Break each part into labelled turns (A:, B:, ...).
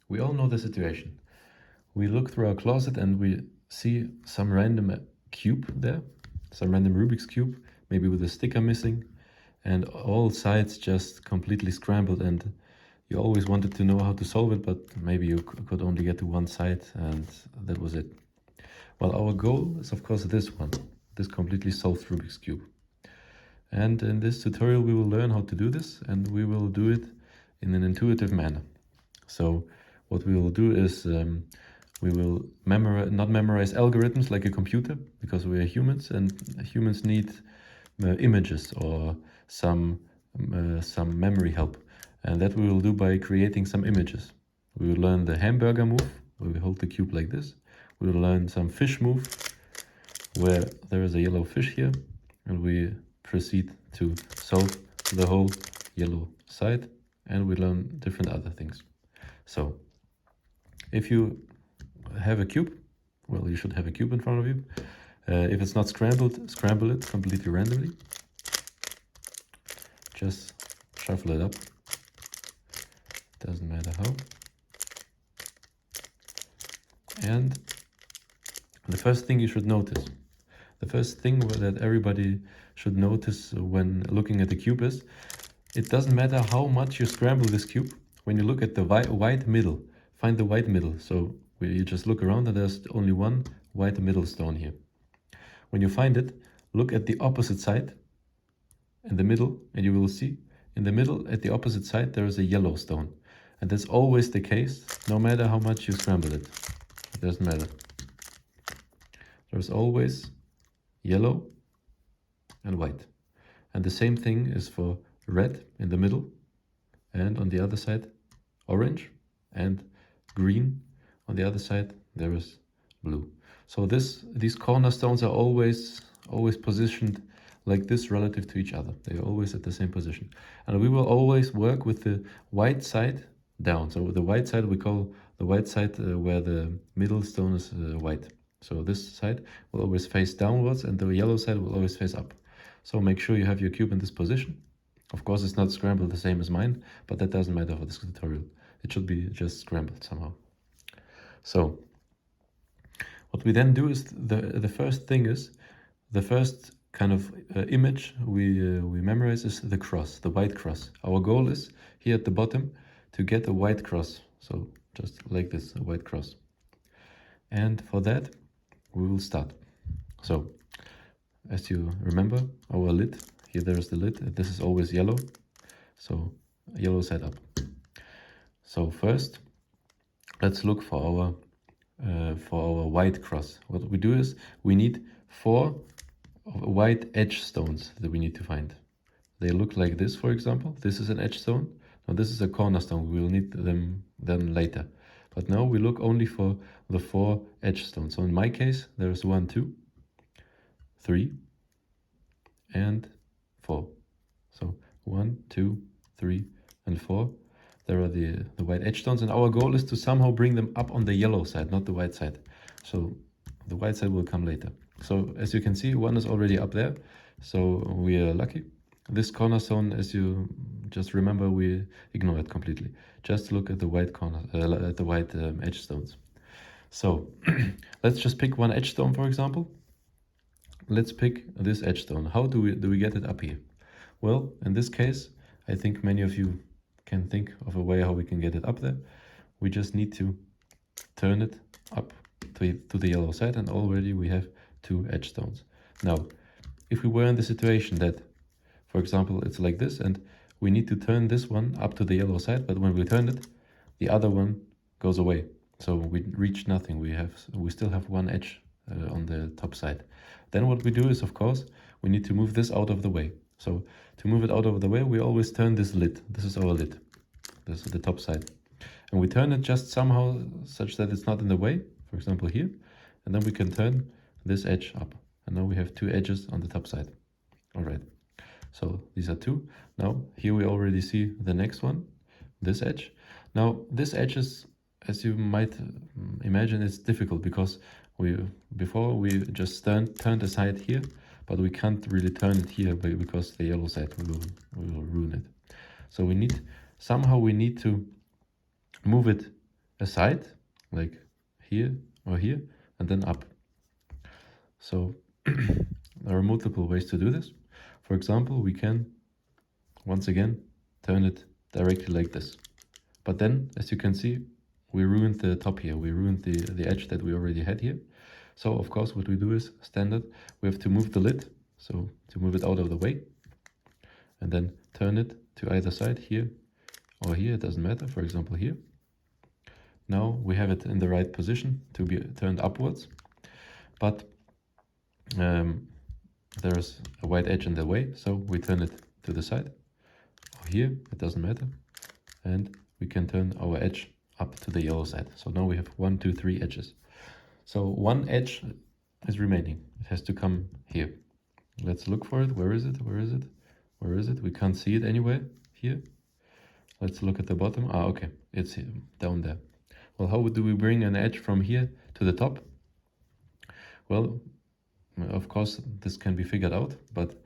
A: We all know the situation. We look through our closet and we see some random cube there, some random Rubik's cube, maybe with a sticker missing, and all sides just completely scrambled, and you always wanted to know how to solve it, but maybe you could only get to one side, and that was it. Well, our goal is of course this one, this completely solved Rubik's cube. And in this tutorial we will learn how to do this, and we will do it in an intuitive manner. So what we will do is we will not memorize algorithms like a computer, because we are humans, and humans need images or some memory help. And that we will do by creating some images. We will learn the hamburger move, where we hold the cube like this. We will learn some fish move, where there is a yellow fish here, and we proceed to solve the whole yellow side, and we learn different other things. So if you have a cube, well, you should have a cube in front of you. If it's not scrambled, scramble it completely randomly. Just shuffle it up. Doesn't matter how. And the first thing you should notice, the first thing that everybody should notice when looking at the cube is, it doesn't matter how much you scramble this cube. When you look at the white middle, find the white middle. So you just look around and there's only one white middle stone here. When you find it, look at the opposite side in the middle, and you will see in the middle at the opposite side there is a yellow stone. And that's always the case, no matter how much you scramble it. It doesn't matter. There's always yellow and white. And the same thing is for red in the middle, and on the other side orange, and green on the other side there is blue. So these cornerstones are always positioned like this relative to each other. They are always at the same position. And we will always work with the white side down. So the white side we call the white side where the middle stone is white. So this side will always face downwards, and the yellow side will always face up. So make sure you have your cube in this position. Of course, it's not scrambled the same as mine, but that doesn't matter for this tutorial. It should be just scrambled somehow. So what we then do is the first thing is, the first kind of image we memorize is the cross, the white cross. Our goal is here at the bottom to get a white cross. So just like this, a white cross. And for that, we will start. So as you remember, our lid, here there is the lid. This is always yellow. So yellow side up. So first, let's look for our white cross. What we do is we need 4 white edge stones that we need to find. They look like this, for example. This is an edge stone. Now this is a cornerstone. We will need them then later. But now we look only for the 4 edge stones. So in my case, there's 1, 2, 3, and 4. So 1, 2, 3, and 4. There are the white edge stones, and our goal is to somehow bring them up on the yellow side, not the white side. So the white side will come later. So as you can see, 1 is already up there, so we are lucky. This cornerstone, as you just remember, we ignore it completely. Just look at the white corner, at the white edge stones. So let's just pick one edge stone, for example. Let's pick this edge stone. How do we get it up here? Well, in this case, I think many of you can think of a way how we can get it up there. We just need to turn it up to the yellow side, and already we have 2 edge stones. Now, if we were in the situation that, for example, it's like this, and we need to turn this one up to the yellow side, but when we turn it, the other one goes away. So we reach nothing. We still have 1 edge on the top side. Then what we do is, of course, we need to move this out of the way. So to move it out of the way, we always turn this lid. This is our lid. This is the top side. And we turn it just somehow such that it's not in the way, for example here. And then we can turn this edge up. And now we have 2 edges on the top side. All right. So these are 2. Now here we already see the next one, this edge. Now this edge is, as you might imagine, it's difficult because before we just turned aside here, but we can't really turn it here because the yellow side will ruin it. So somehow we need to move it aside, like here or here, and then up. So there are multiple ways to do this. For example, we can, once again, turn it directly like this. But then, as you can see, we ruined the top here. We ruined the edge that we already had here. So, of course, what we do is standard. We have to move the lid, so to move it out of the way. And then turn it to either side, here or here, it doesn't matter. For example, here. Now we have it in the right position to be turned upwards. But there's a white edge in the way, so we turn it to the side. Or here, it doesn't matter. And we can turn our edge up to the yellow side. So now we have 1, 2, 3 edges. So one edge is remaining. It has to come here. Let's look for it. Where is it? Where is it? Where is it? We can't see it anywhere here. Let's look at the bottom. Ah, okay. It's here, down there. Well, how do we bring an edge from here to the top? Well, of course, this can be figured out, but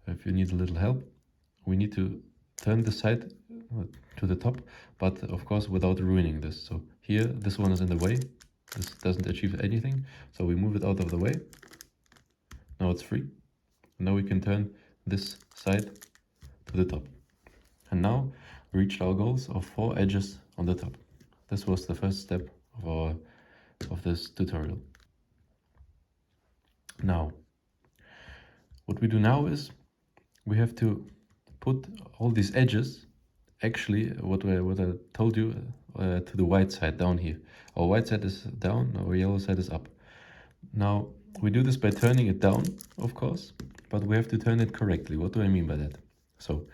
A: if you need a little help, we need to turn the side to the top, but of course without ruining this. So here, this one is in the way. This doesn't achieve anything, so we move it out of the way. Now it's free. Now we can turn this side to the top. And now we reached our goals of 4 edges on the top. This was the first step of this tutorial. Now, what we do now is we have to put all these edges, actually what I told you, to the white side down here. Our white side is down, our yellow side is up. Now, we do this by turning it down, of course, but we have to turn it correctly. What do I mean by that? So,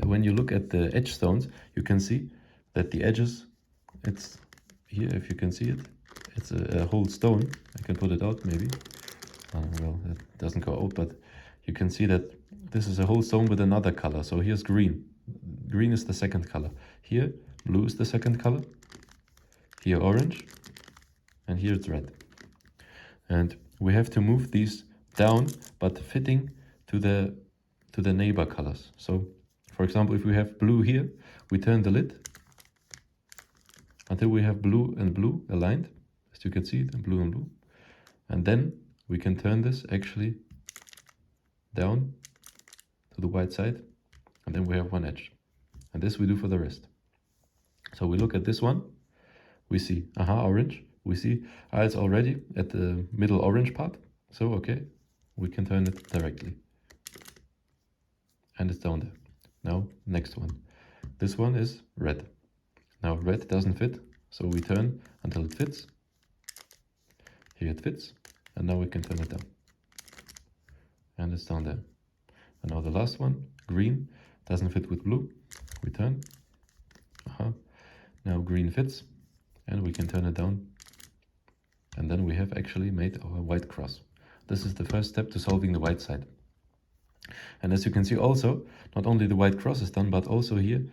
A: when you look at the edge stones, you can see that the edges, it's here, if you can see it, it's a whole stone. I can put it out maybe. Well, it doesn't go out, but you can see that this is a whole stone with another color. So here's green. Green is the second color. Here, blue is the second color. Here, orange. And here it's red. And we have to move these down, but fitting to the neighbor colors. So, for example, if we have blue here, we turn the lid until we have blue and blue aligned, as you can see, and blue and blue. And then we can turn this actually down to the white side, and then we have one edge. And this we do for the rest. So we look at this one, we see, orange. We see, it's already at the middle orange part. So, okay, we can turn it directly. And it's down there. Now, next one. This one is red. Now, red doesn't fit, so we turn until it fits. Here it fits, and now we can turn it down. And it's down there. And now the last one, green, doesn't fit with blue. We turn. Now green fits, and we can turn it down. And then we have actually made our white cross. This is the first step to solving the white side. And as you can see also, not only the white cross is done, but also here,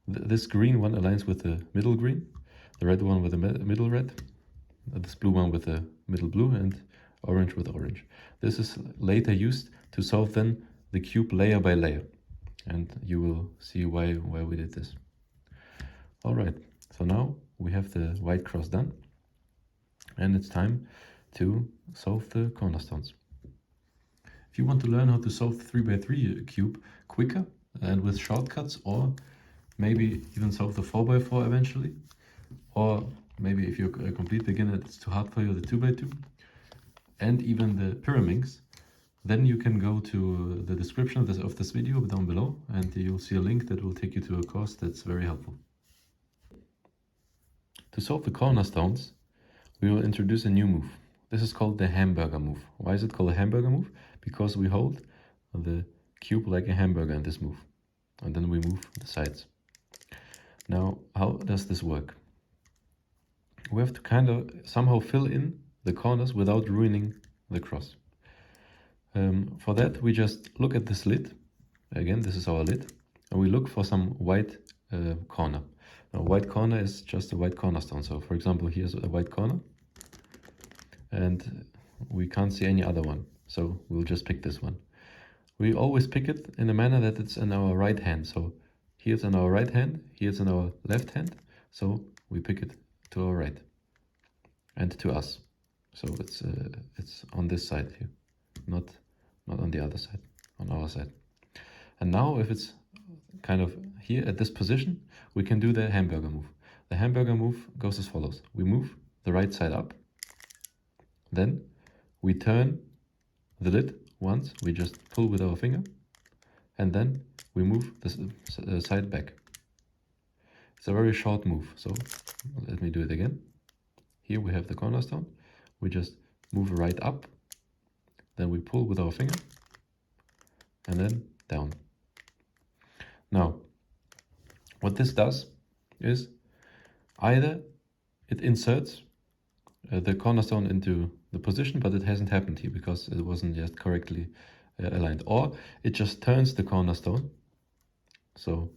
A: this green one aligns with the middle green, the red one with the middle red, this blue one with the middle blue, and orange with orange. This is later used to solve then the cube layer by layer. And you will see why we did this. All right, so now we have the white cross done. And it's time to solve the cornerstones. If you want to learn how to solve the 3x3 cube quicker and with shortcuts, or maybe even solve the 4x4 eventually, or maybe if you're a complete beginner, it's too hard for you, the 2x2, and even the pyramids, then you can go to the description of this video down below, and you'll see a link that will take you to a course that's very helpful. To solve the cornerstones, we will introduce a new move. This is called the hamburger move. Why is it called a hamburger move? Because we hold the cube like a hamburger in this move, and then we move the sides. Now, how does this work? We have to kind of somehow fill in the corners without ruining the cross. For that, we just look at this lid. Again, this is our lid, and we look for some white corner. Now, white corner is just a white cornerstone. So, for example, here's a white corner, and we can't see any other one. So we'll just pick this one. We always pick it in a manner that it's in our right hand. So here's in our right hand, here's in our left hand. So we pick it to our right, and to us. So it's on this side here, not on the other side, on our side. And now if it's kind of here at this position, we can do the hamburger move. The hamburger move goes as follows. We move the right side up, then we turn the lid once, we just pull with our finger, and then we move the side back. It's a very short move, so let me do it again. Here we have the cornerstone, we just move right up, then we pull with our finger, and then down. Now, what this does is either it inserts the cornerstone into the position, but it hasn't happened here because it wasn't yet correctly aligned, or it just turns the cornerstone. So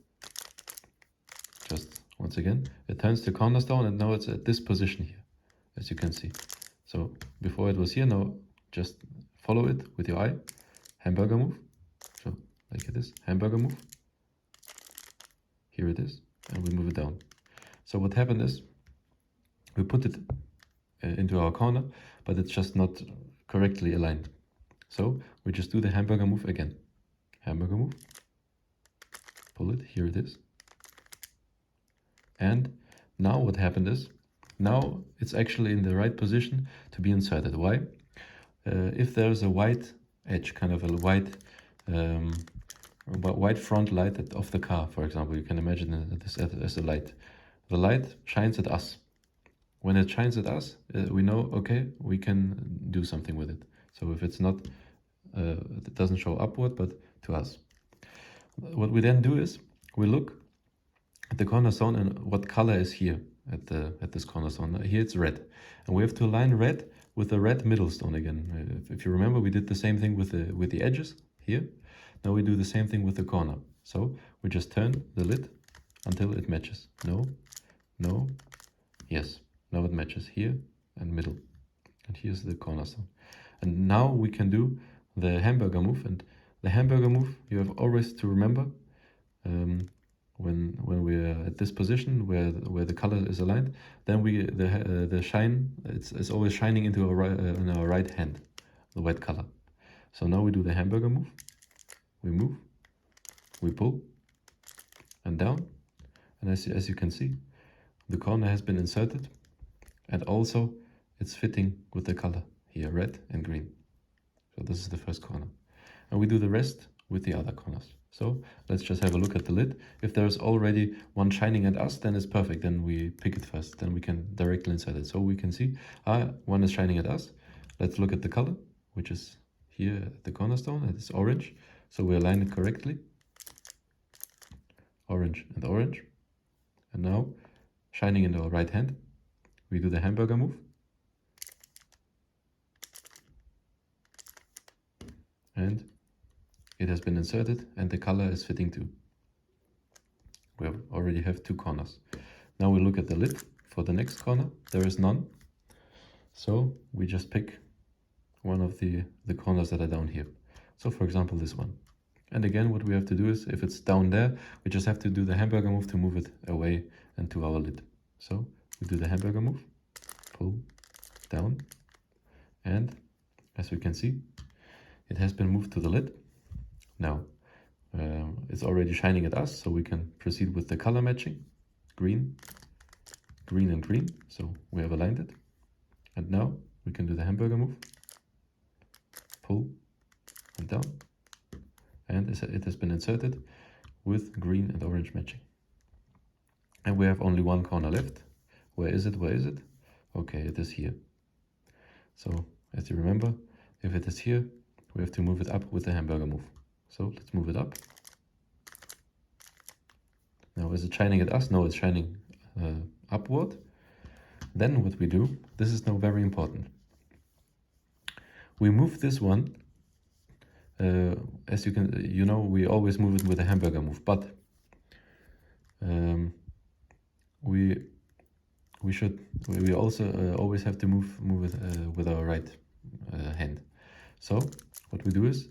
A: just once again, it turns the cornerstone, and now it's at this position here, as you can see. So before it was here, now just follow it with your eye. Hamburger move. So like this, hamburger move. Here it is, and we move it down. So what happened is we put it into our corner, but it's just not correctly aligned. So we just do the hamburger move again. Hamburger move. Pull it, here it is. And now what happened is, now it's actually in the right position to be inserted. Why? If there's a white edge, kind of a white front light of the car, for example, you can imagine this as a light. The light shines at us. When it shines at us, we know, okay, we can do something with it. So if it's not, it doesn't show upward, but to us. What we then do is, we look at the cornerstone and what color is here at this cornerstone. Here it's red. And we have to align red with the red middle stone again. If you remember, we did the same thing with the edges here. Now we do the same thing with the corner. So we just turn the lid until it matches. No, no, yes. Now it matches here and middle. And here's the cornerstone. And now we can do the hamburger move. And the hamburger move, you have always to remember when we're at this position where the color is aligned, then the shine, it's always shining into in our right hand, the white color. So now we do the hamburger move. We move, we pull, and down. And as you can see, the corner has been inserted, and also it's fitting with the color here, red and green. So this is the first corner. And we do the rest with the other corners. So let's just have a look at the lid. If there's already one shining at us, then it's perfect. Then we pick it first. Then we can directly insert it. So we can see, one is shining at us. Let's look at the color, which is here at the cornerstone. It's orange. So we align it correctly. Orange and orange. And now, shining into our right hand, we do the hamburger move. And it has been inserted and the color is fitting too. We already have two corners. Now we look at the lid for the next corner. There is none. So we just pick one of the corners that are down here. So for example, this one. And again, what we have to do is, if it's down there, we just have to do the hamburger move to move it away and to our lid. So we do the hamburger move, pull, down, and as we can see, it has been moved to the lid. Now, it's already shining at us, so we can proceed with the color matching. Green, green and green, so we have aligned it. And now we can do the hamburger move, pull and down. And it has been inserted with green and orange matching. And we have only one corner left. Where is it? Where is it? Okay, it is here. So, as you remember, if it is here, we have to move it up with the hamburger move. So, let's move it up. Now, is it shining at us? No, it's shining upward. Then what we do, this is now very important. We move this one. As you know, we always move it with a hamburger move, but we also always have to move it with our right hand. So what we do is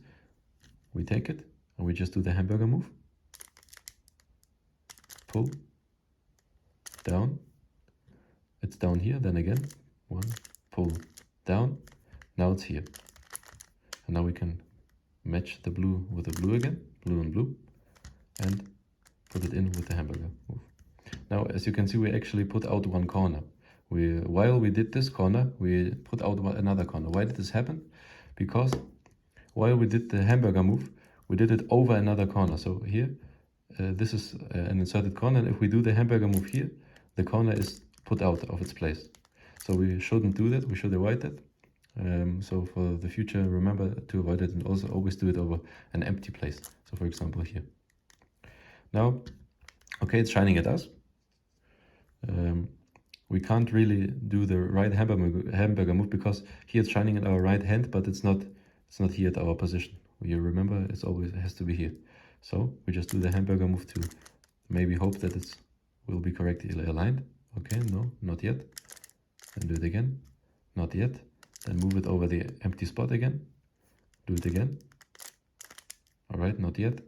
A: we take it and we just do the hamburger move, pull, down, it's down here, then again, one, pull down, now it's here. And now we can match the blue with the blue again, blue and blue, and put it in with the hamburger move. Now, as you can see, we actually put out one corner. While we did this corner, we put out another corner. Why did this happen? Because while we did the hamburger move, we did it over another corner. So here, this is an inserted corner, and if we do the hamburger move here, the corner is put out of its place. So we shouldn't do that, we should avoid that. So for the future, remember to avoid it, and also always do it over an empty place. So for example here. Now, okay, it's shining at us. We can't really do the right hamburger move because here it's shining at our right hand, but it's not here at our position. You remember, it has to be here. So we just do the hamburger move to maybe hope that it will be correctly aligned. Okay, no, not yet. Then do it again, not yet. Then move it over the empty spot again. Do it again. All right, not yet.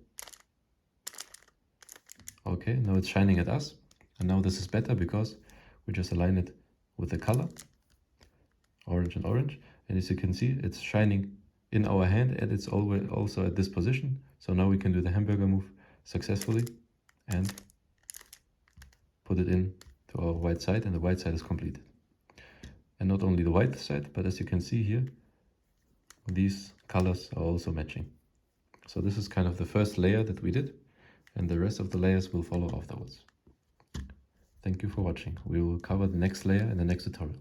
A: Okay, now it's shining at us. And now this is better because we just align it with the color, orange and orange. And as you can see, it's shining in our hand, and it's always also at this position. So now we can do the hamburger move successfully and put it in to our white side, and the white side is completed. And not only the white side, but as you can see here, these colors are also matching. So this is kind of the first layer that we did, and the rest of the layers will follow afterwards. Thank you for watching. We will cover the next layer in the next tutorial.